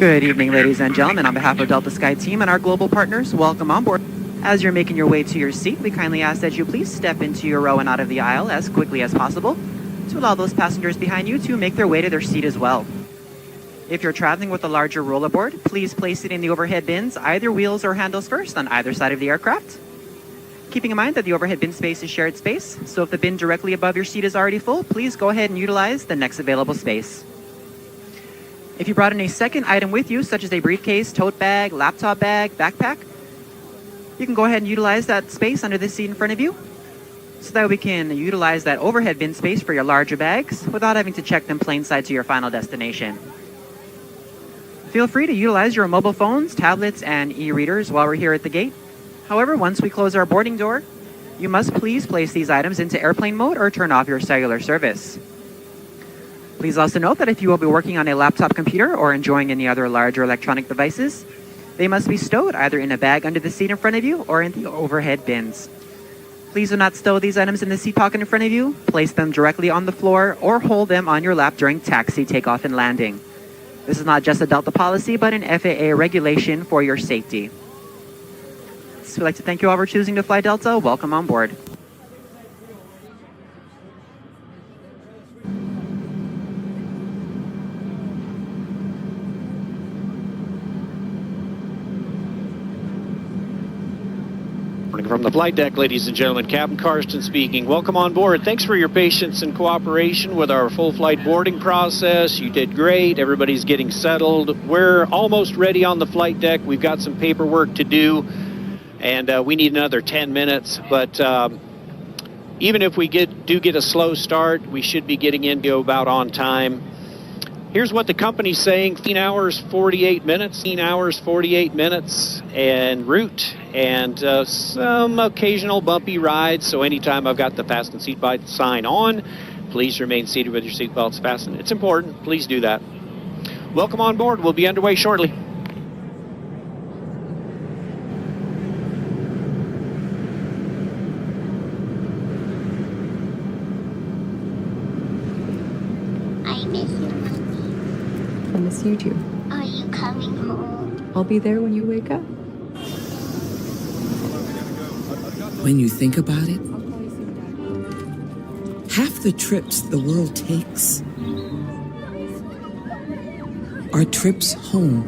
Good evening, ladies and gentlemen. On behalf of Delta Sky Team and our global partners, welcome on board. As you're making your way to your seat, we kindly ask that you please step into your row and out of the aisle as quickly as possible to allow those passengers behind you to make their way to their seat as well. If you're traveling with a larger rollerboard, please place it in the overhead bins, either wheels or handles first, on either side of the aircraft. Keeping in mind that the overhead bin space is shared space, so if the bin directly above your seat is already full, please go ahead and utilize the next available space. If you brought in a second item with you, such as a briefcase, tote bag, laptop bag, backpack, you can go ahead and utilize that space under the seat in front of you so that we can utilize that overhead bin space for your larger bags without having to check them plain sight to your final destination. Feel free to utilize your mobile phones, tablets, and e-readers while we're here at the gate. However, once we close our boarding door, you must please place these items into airplane mode or turn off your cellular service. Please also note that if you will be working on a laptop computer or enjoying any other larger electronic devices, they must be stowed either in a bag under the seat in front of you or in the overhead bins. Please do not stow these items in the seat pocket in front of you. Place them directly on the floor or hold them on your lap during taxi, takeoff, and landing. This is not just a Delta policy, but an FAA regulation for your safety. So we'd like to thank you all for choosing to fly Delta. Welcome on board. From the flight deck, ladies and gentlemen, Captain Karsten speaking. Welcome on board. Thanks for your patience and cooperation with our full flight boarding process. You did great. Everybody's getting settled. We're almost ready on the flight deck. We've got some paperwork to do, and we need another 10 minutes. But even if we do get a slow start, we should be getting into about on time. Here's what the company's saying: 15 hours, 48 minutes, 15 hours, 48 minutes en route, and some occasional bumpy rides. So anytime I've got the fasten seatbelt sign on, please remain seated with your seatbelts fastened. It's important. Please do that. Welcome on board. We'll be underway shortly. I miss you too. Are you coming home? I'll be there when you wake up. When you think about it, half the trips the world takes are trips home.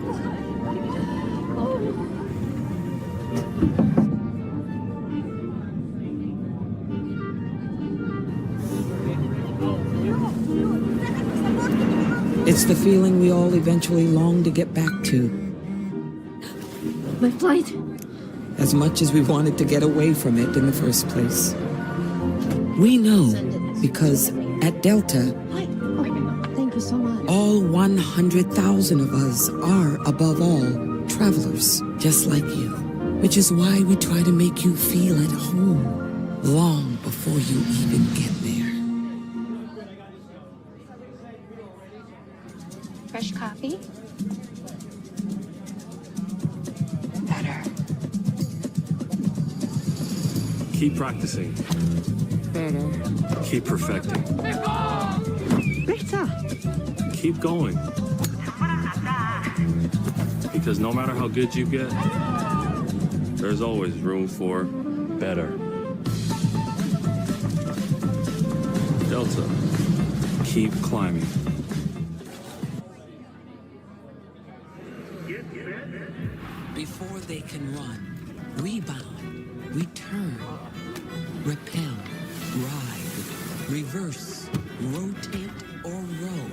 It's the feeling we all eventually long to get back to. My flight. As much as we wanted to get away from it in the first place. We know because at Delta, Thank you so much. all 100,000 of us are, above all, travelers, just like you. Which is why we try to make you feel at home long before you even get there. Fresh coffee? Better. Keep practicing. Better. Keep perfecting. Better. Keep going. Because no matter how good you get, there's always room for better. Delta. Keep climbing. Before they can run, rebound, return, repel, ride, reverse, rotate, or row.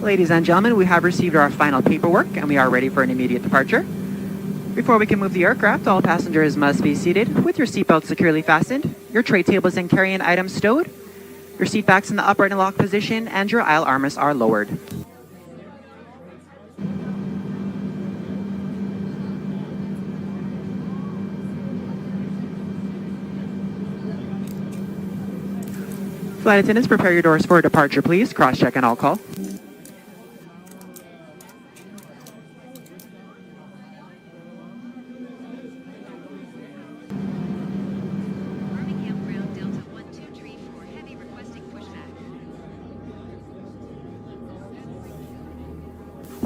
Ladies and gentlemen, we have received our final paperwork and we are ready for an immediate departure. Before we can move the aircraft, all passengers must be seated with your seatbelt securely fastened, your tray tables and carry-in items stowed, your seat backs in the upright and locked position, and your aisle armrests are lowered. Flight attendants, prepare your doors for departure, please. Cross-check and all call.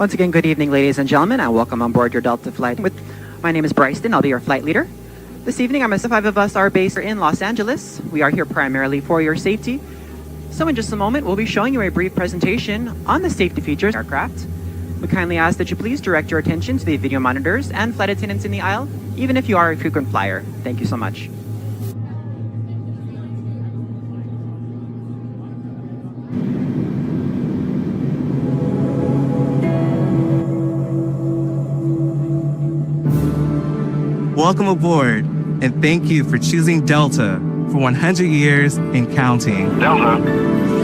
Once again, good evening, ladies and gentlemen, and welcome on board your Delta flight. My name is Bryson. I'll be your flight leader. This evening, the 5 of us are based in Los Angeles. We are here primarily for your safety. So in just a moment, we'll be showing you a brief presentation on the safety features of aircraft. We kindly ask that you please direct your attention to the video monitors and flight attendants in the aisle, even if you are a frequent flyer. Thank you so much. Welcome aboard, and thank you for choosing Delta for 100 years and counting. Delta.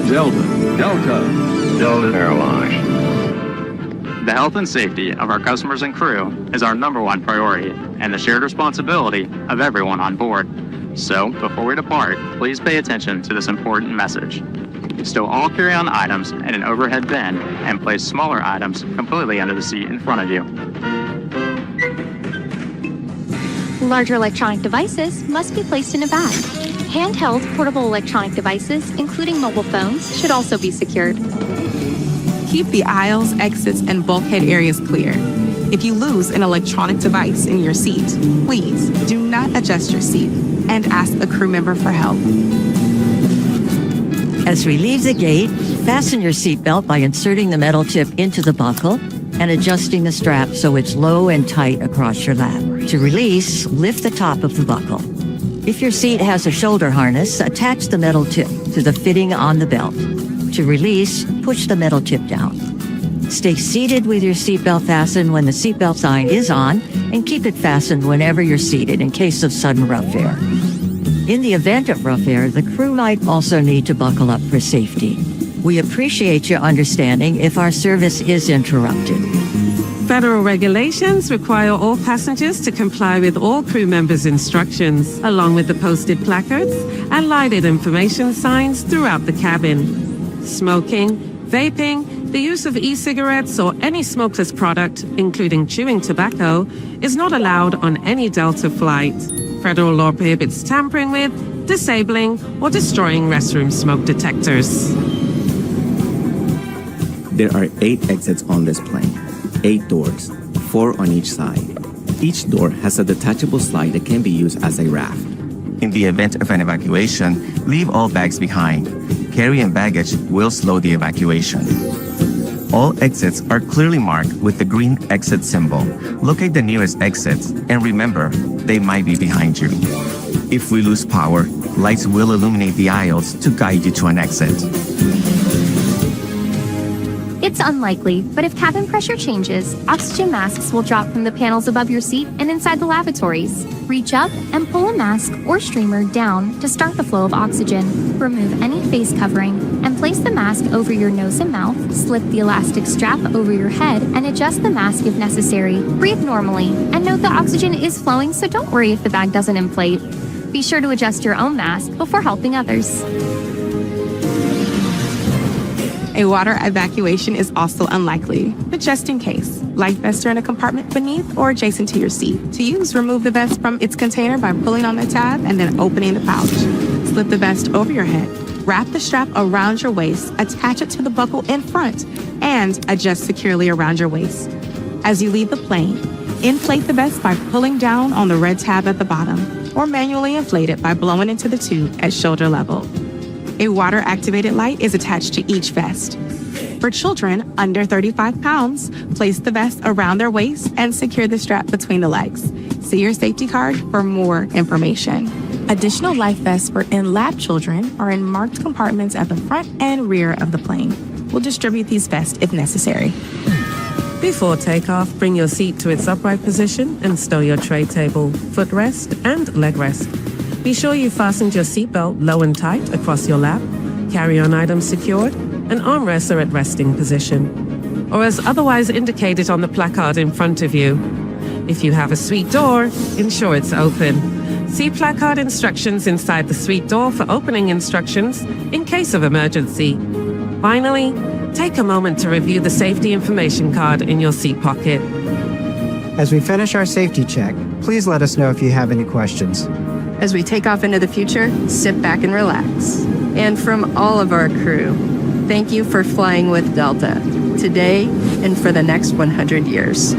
Delta. Delta. Delta Airlines. The health and safety of our customers and crew is our #1 priority and the shared responsibility of everyone on board. So, before we depart, please pay attention to this important message. Stow all carry-on items in an overhead bin and place smaller items completely under the seat in front of you. Larger electronic devices must be placed in a bag. Handheld portable electronic devices, including mobile phones, should also be secured. Keep the aisles, exits, and bulkhead areas clear. If you lose an electronic device in your seat, please do not adjust your seat and ask a crew member for help. As we leave the gate, fasten your seatbelt by inserting the metal tip into the buckle and adjusting the strap so it's low and tight across your lap. To release, lift the top of the buckle. If your seat has a shoulder harness, attach the metal tip to the fitting on the belt. To release, push the metal tip down. Stay seated with your seatbelt fastened when the seatbelt sign is on, and keep it fastened whenever you're seated in case of sudden rough air. In the event of rough air, the crew might also need to buckle up for safety. We appreciate your understanding if our service is interrupted. Federal regulations require all passengers to comply with all crew members' instructions, along with the posted placards and lighted information signs throughout the cabin. Smoking, vaping, the use of e-cigarettes or any smokeless product, including chewing tobacco, is not allowed on any Delta flight. Federal law prohibits tampering with, disabling, or destroying restroom smoke detectors. There are 8 exits on this plane, 8 doors, 4 on each side. Each door has a detachable slide that can be used as a raft. In the event of an evacuation, leave all bags behind. Carry-on baggage will slow the evacuation. All exits are clearly marked with the green exit symbol. Locate the nearest exits and remember, they might be behind you. If we lose power, lights will illuminate the aisles to guide you to an exit. It's unlikely, but if cabin pressure changes, oxygen masks will drop from the panels above your seat and inside the lavatories. Reach up and pull a mask or streamer down to start the flow of oxygen. Remove any face covering and place the mask over your nose and mouth. Slip the elastic strap over your head and adjust the mask if necessary. Breathe normally and note the oxygen is flowing, so don't worry if the bag doesn't inflate. Be sure to adjust your own mask before helping others. A water evacuation is also unlikely, but just in case, life vests are in a compartment beneath or adjacent to your seat. To use, remove the vest from its container by pulling on the tab and then opening the pouch. Slip the vest over your head. Wrap the strap around your waist, attach it to the buckle in front, and adjust securely around your waist. As you leave the plane, inflate the vest by pulling down on the red tab at the bottom, or manually inflate it by blowing into the tube at shoulder level. A water-activated light is attached to each vest. For children under 35 pounds, place the vest around their waist and secure the strap between the legs. See your safety card for more information. Additional life vests for in-lab children are in marked compartments at the front and rear of the plane. We'll distribute these vests if necessary. Before takeoff, bring your seat to its upright position and stow your tray table, footrest, and leg rest. Be sure you fastened your seatbelt low and tight across your lap, carry-on items secured, and armrests are at resting position, or as otherwise indicated on the placard in front of you. If you have a suite door, ensure it's open. See placard instructions inside the suite door for opening instructions in case of emergency. Finally, take a moment to review the safety information card in your seat pocket. As we finish our safety check, please let us know if you have any questions. As we take off into the future, sit back and relax. And from all of our crew, thank you for flying with Delta, today and for the next 100 years.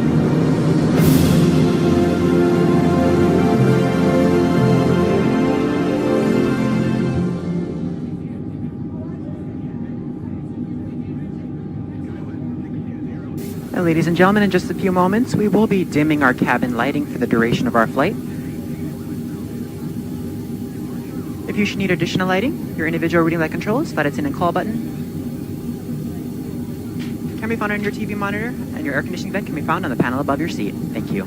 Ladies and gentlemen, in just a few moments, we will be dimming our cabin lighting for the duration of our flight. If you should need additional lighting, your individual reading light controls, that it's in and call button can be found on your TV monitor, and your air conditioning vent can be found on the panel above your seat. Thank you.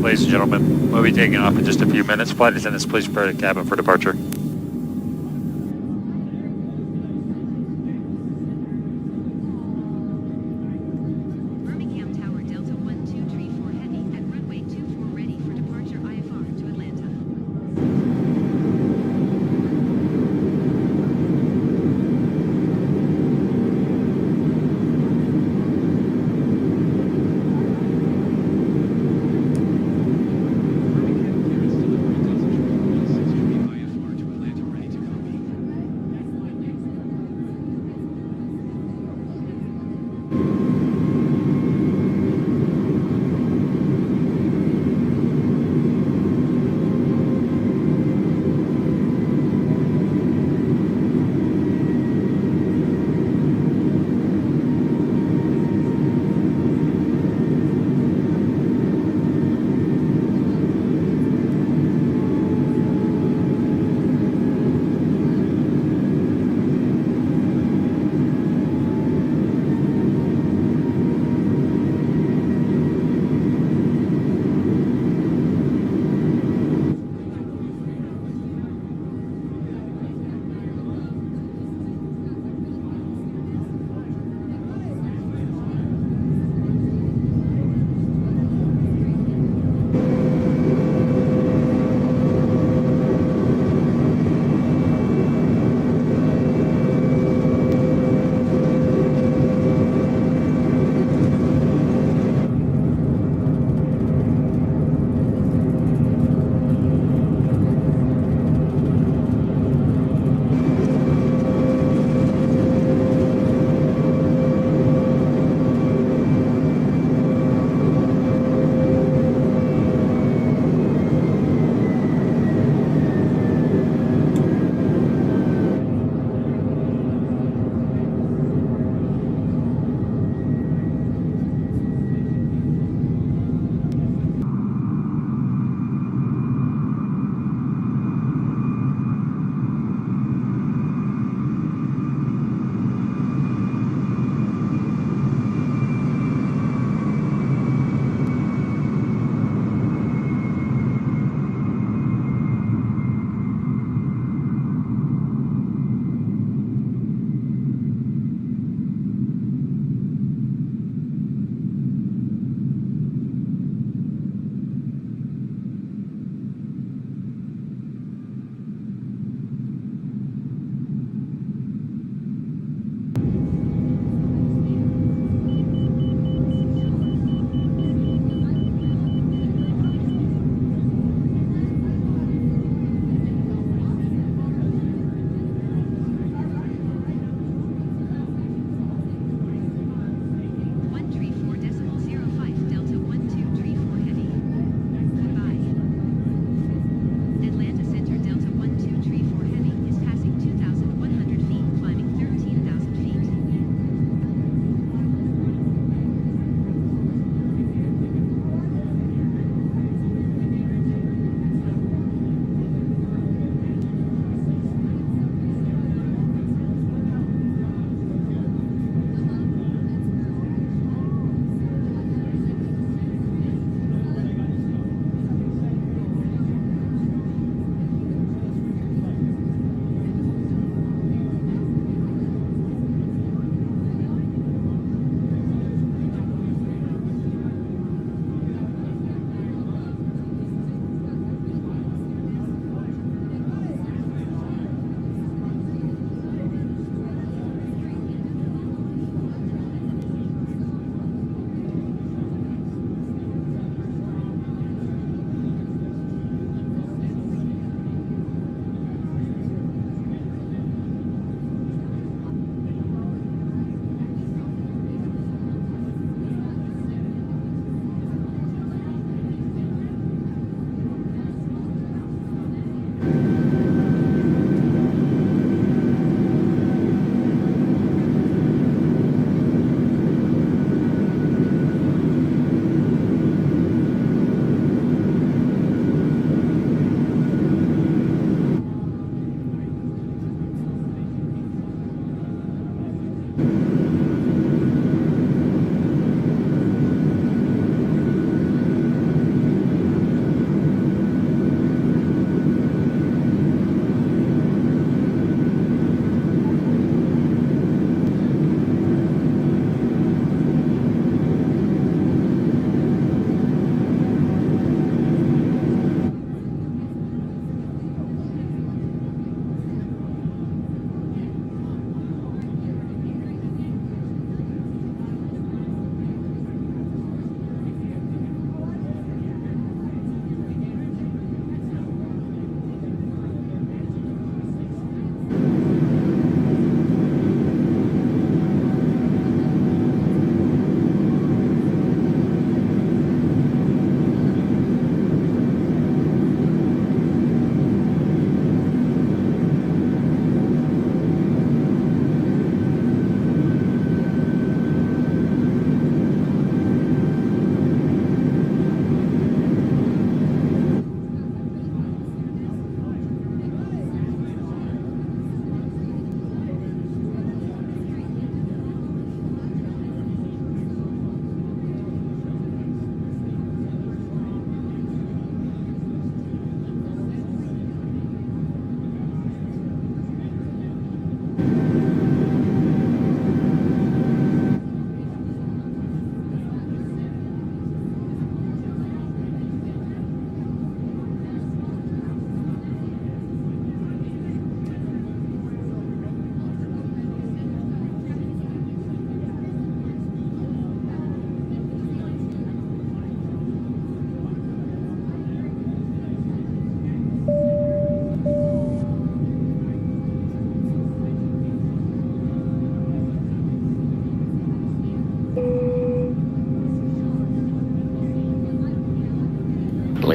Ladies and gentlemen, we'll be taking off in just a few minutes. Flight attendants, please prepare the cabin for departure. Birmingham Tower Delta 1234 Heavy at runway 24 ready for departure IFR to Atlanta. Birmingham, Clearance delivery Delta 12 6 IFR to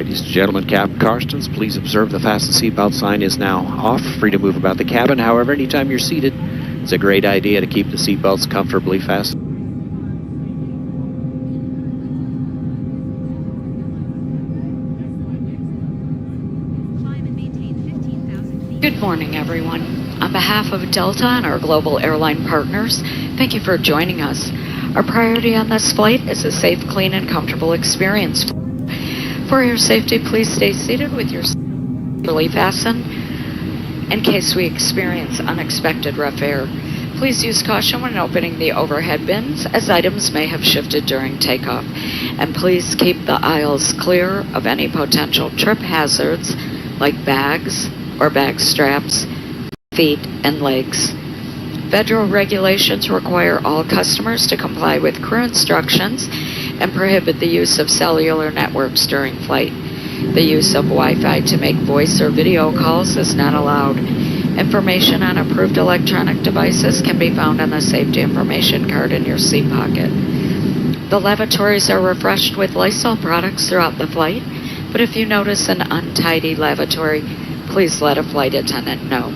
Ladies and gentlemen, Captain Karstens, please observe the fasten seatbelt sign is now off. Free to move about the cabin. However, anytime you're seated, it's a great idea to keep the seatbelts comfortably fastened. Good morning, everyone. On behalf of Delta and our global airline partners, thank you for joining us. Our priority on this flight is a safe, clean, and comfortable experience. For your safety, please stay seated with your seat really fastened in case we experience unexpected rough air. Please use caution when opening the overhead bins, as items may have shifted during takeoff. And please keep the aisles clear of any potential trip hazards like bags or bag straps, feet, and legs. Federal regulations require all customers to comply with crew instructions and prohibit the use of cellular networks during flight. The use of Wi-Fi to make voice or video calls is not allowed. Information on approved electronic devices can be found on the safety information card in your seat pocket. The lavatories are refreshed with Lysol products throughout the flight, but if you notice an untidy lavatory, please let a flight attendant know.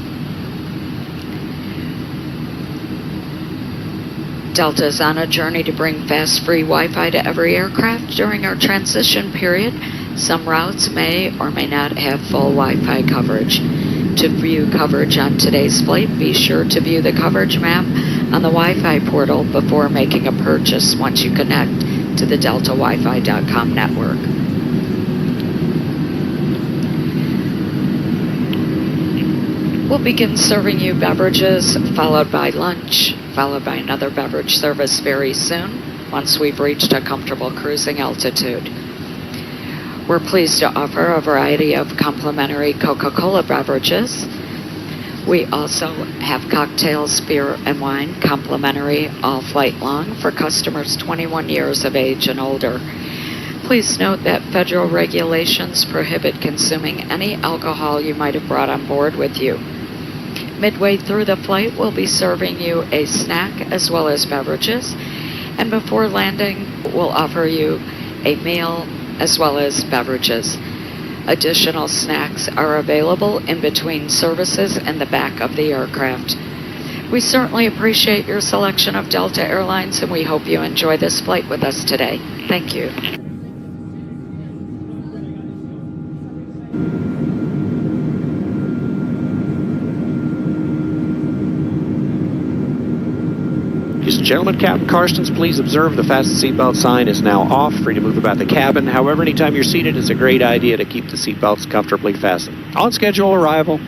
Delta is on a journey to bring fast, free Wi-Fi to every aircraft during our transition period. Some routes may or may not have full Wi-Fi coverage. To view coverage on today's flight, be sure to view the coverage map on the Wi-Fi portal before making a purchase once you connect to the deltawifi.com network. We'll begin serving you beverages, followed by lunch, followed by another beverage service very soon, once we've reached a comfortable cruising altitude. We're pleased to offer a variety of complimentary Coca-Cola beverages. We also have cocktails, beer, and wine complimentary all flight long for customers 21 years of age and older. Please note that federal regulations prohibit consuming any alcohol you might have brought on board with you. Midway through the flight, we'll be serving you a snack as well as beverages. And before landing, we'll offer you a meal as well as beverages. Additional snacks are available in between services in the back of the aircraft. We certainly appreciate your selection of Delta Airlines, and we hope you enjoy this flight with us today. Thank you. Ladies and gentlemen, Captain Karstens, please observe the fasten seatbelt sign is now off. Free to move about the cabin. However, anytime you're seated, it's a great idea to keep the seatbelts comfortably fastened. On schedule arrival.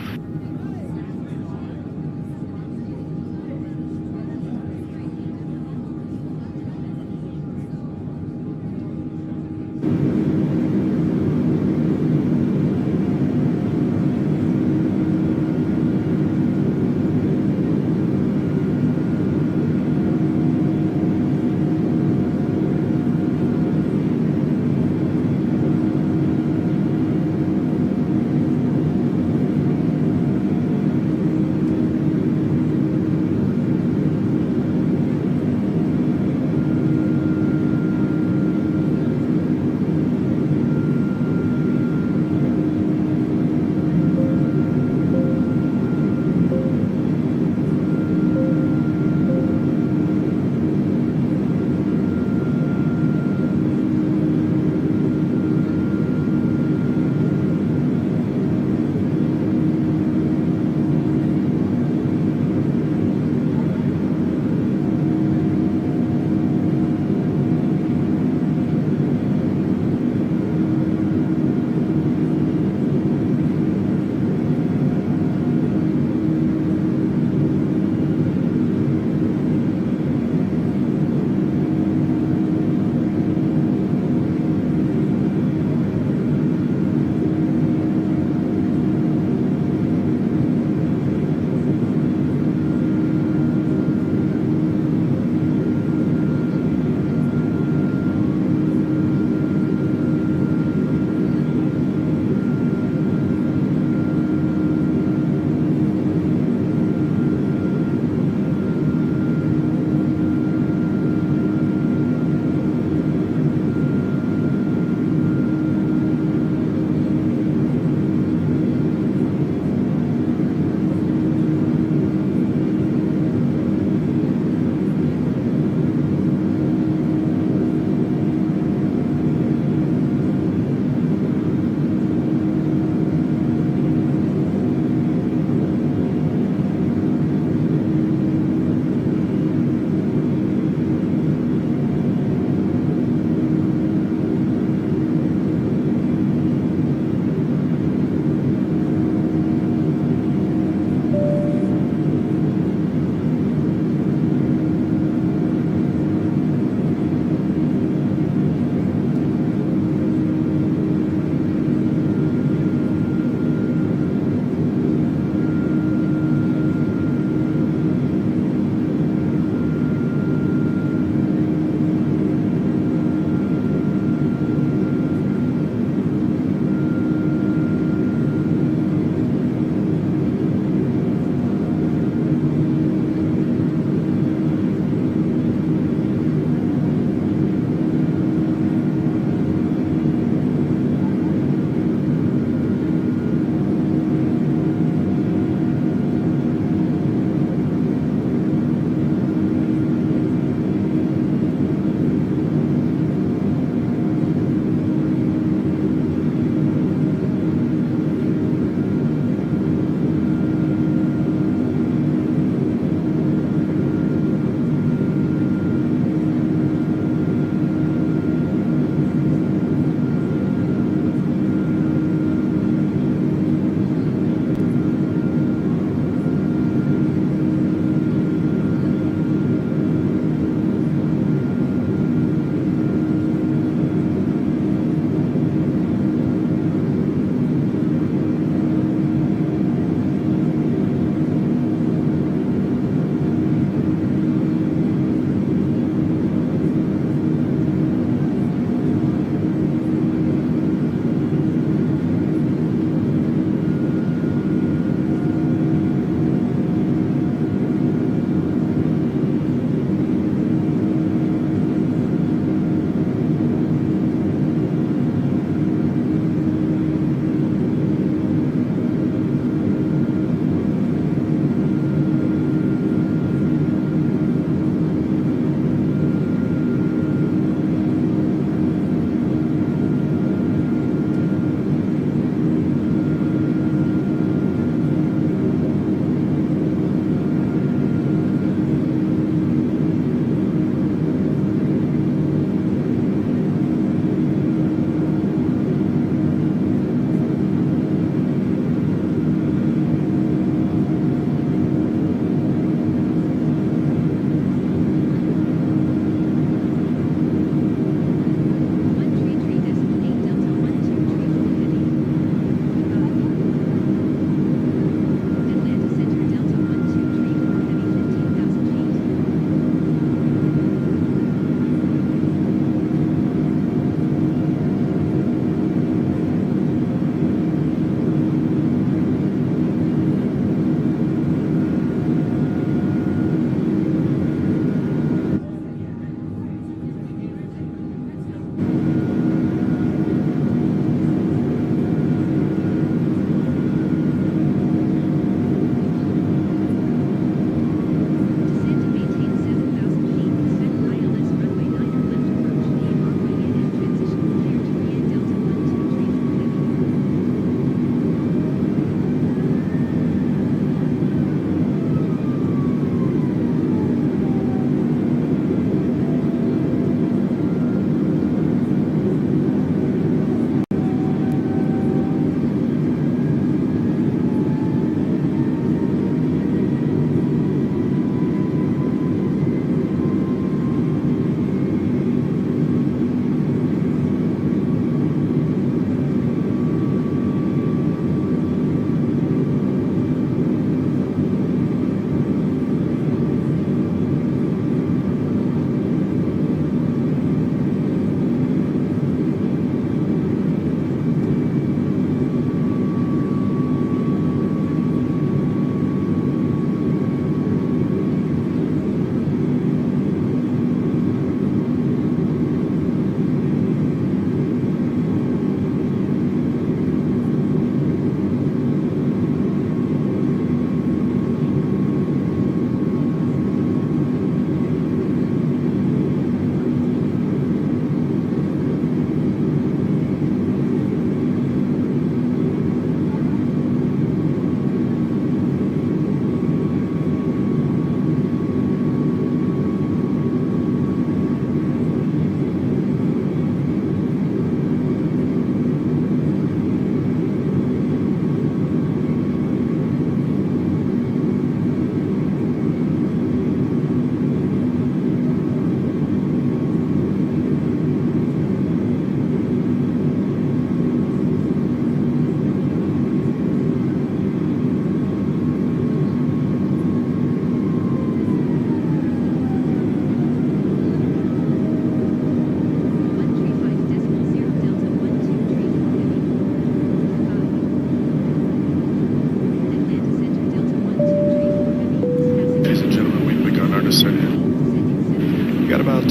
got about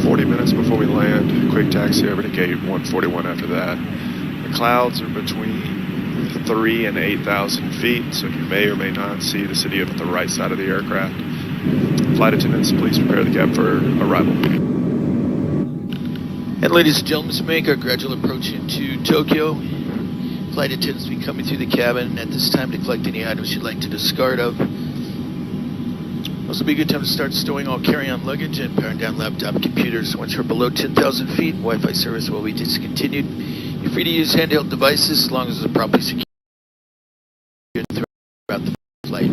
40 minutes before we land. Quick taxi over to gate 141 after that. The clouds are between 3,000 and 8,000 feet, so you may or may not see the city at the right side of the aircraft. Flight attendants, please prepare the cab for arrival. And ladies and gentlemen, this will make our gradual approach into Tokyo. Flight attendants will be coming through the cabin at this time to collect any items you'd like to discard of. Also be a good time to start stowing all carry-on luggage and powering down laptop computers. Once you're below 10,000 feet, Wi-Fi service will be discontinued. You're free to use handheld devices as long as it's properly secured throughout the flight.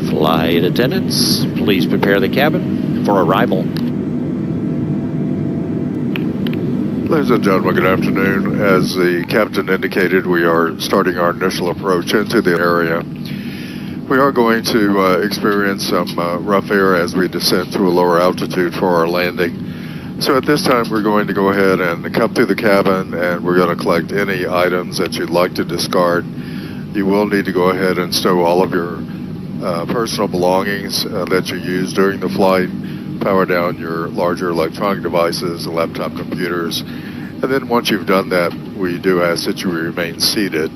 Flight attendants, please prepare the cabin for arrival. Ladies and gentlemen, good afternoon. As the captain indicated, we are starting our initial approach into the area. We are going to experience some rough air as we descend to a lower altitude for our landing. So at this time, we're going to go ahead and come through the cabin, and we're going to collect any items that you'd like to discard. You will need to go ahead and stow all of your personal belongings that you use during the flight, power down your larger electronic devices, laptop computers, and then once you've done that, we do ask that you remain seated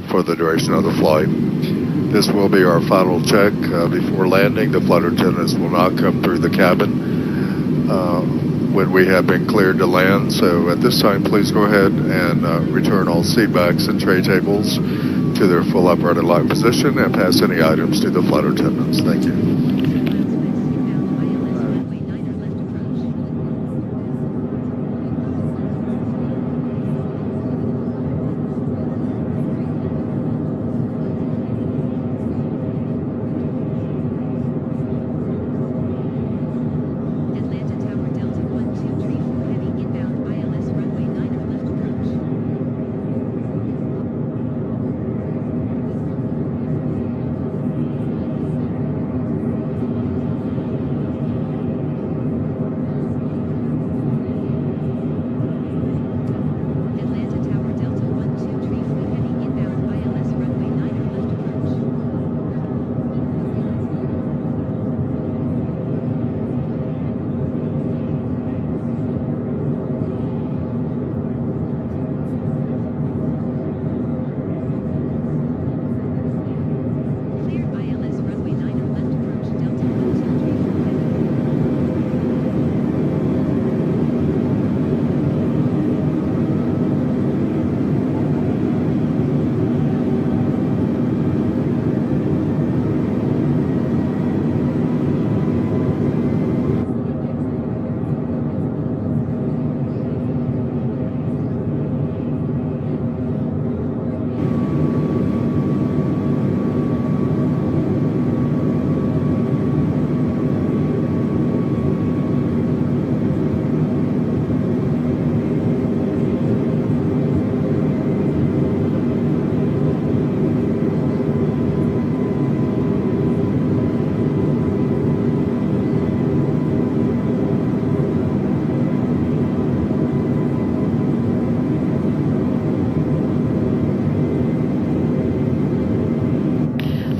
for the duration of the flight. This will be our final check before landing. The flight attendants will not come through the cabin when we have been cleared to land. So at this time, please go ahead and return all seat backs and tray tables to their full upright and locked position and pass any items to the flight attendants. Thank you.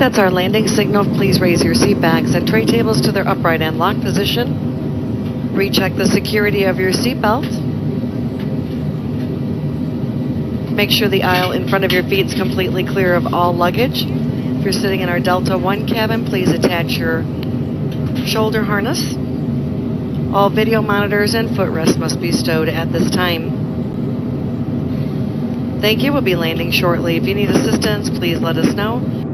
That's our landing signal. Please raise your seat backs and tray tables to their upright and locked position. Recheck the security of your seatbelt. Make sure the aisle in front of your feet is completely clear of all luggage. If you're sitting in our Delta 1 cabin, please attach your shoulder harness. All video monitors and footrests must be stowed at this time. Thank you. We'll be landing shortly. If you need assistance, please let us know.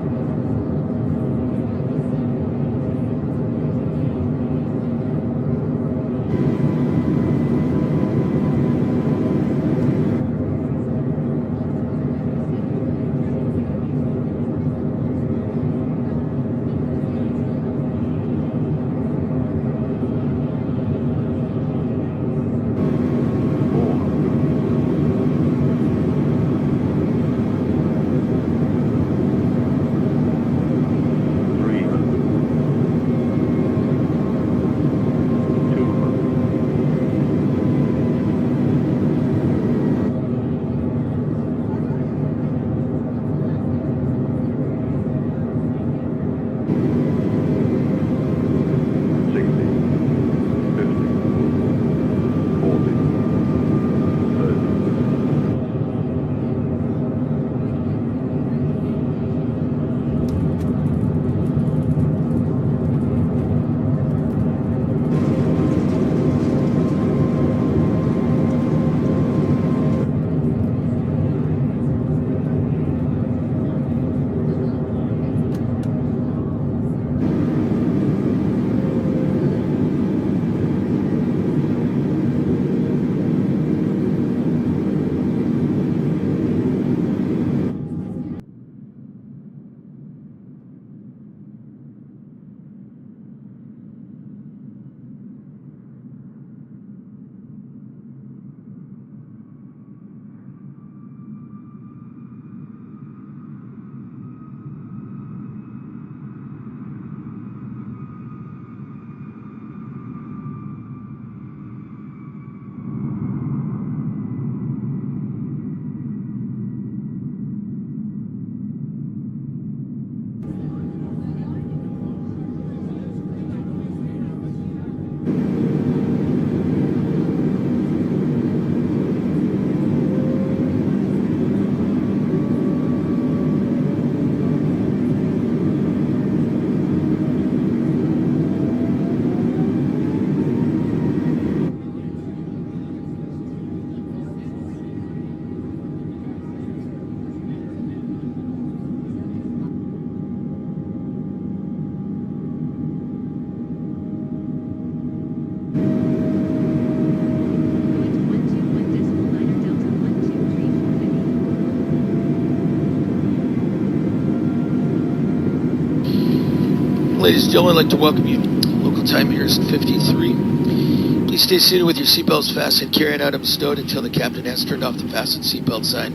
Ladies and gentlemen, I'd like to welcome you. Local time here is 53. Please stay seated with your seatbelts fastened, carrying items stowed until the captain has turned off the fasten seatbelt sign.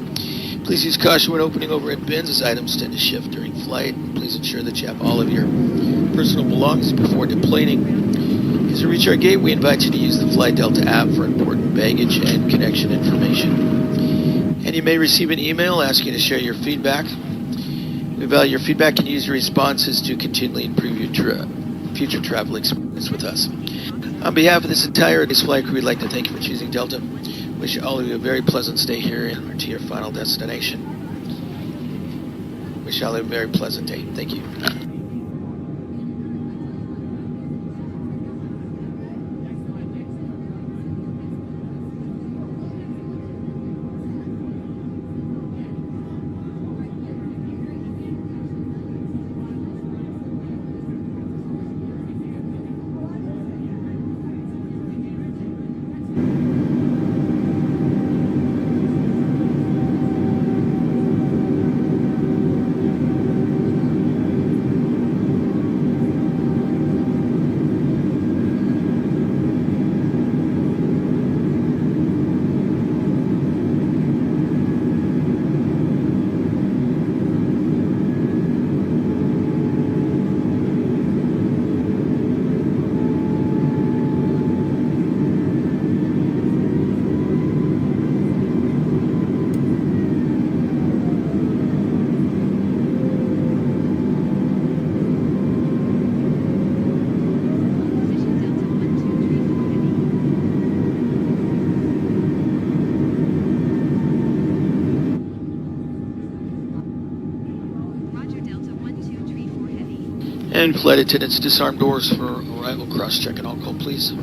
Please use caution when opening overhead bins as items tend to shift during flight. Please ensure that you have all of your personal belongings before deplaning. As you reach our gate, we invite you to use the Fly Delta app for important baggage and connection information. And you may receive an email asking to share your feedback. We value your feedback and use your responses to continually improve your future travel experience with us. On behalf of this entire flight crew, we'd like to thank you for choosing Delta. Wish all of you a very pleasant stay here and to your final destination. Wish all of you a very pleasant day. Thank you. Airline, flight attendants, disarm doors for arrival, cross-check and all call, please.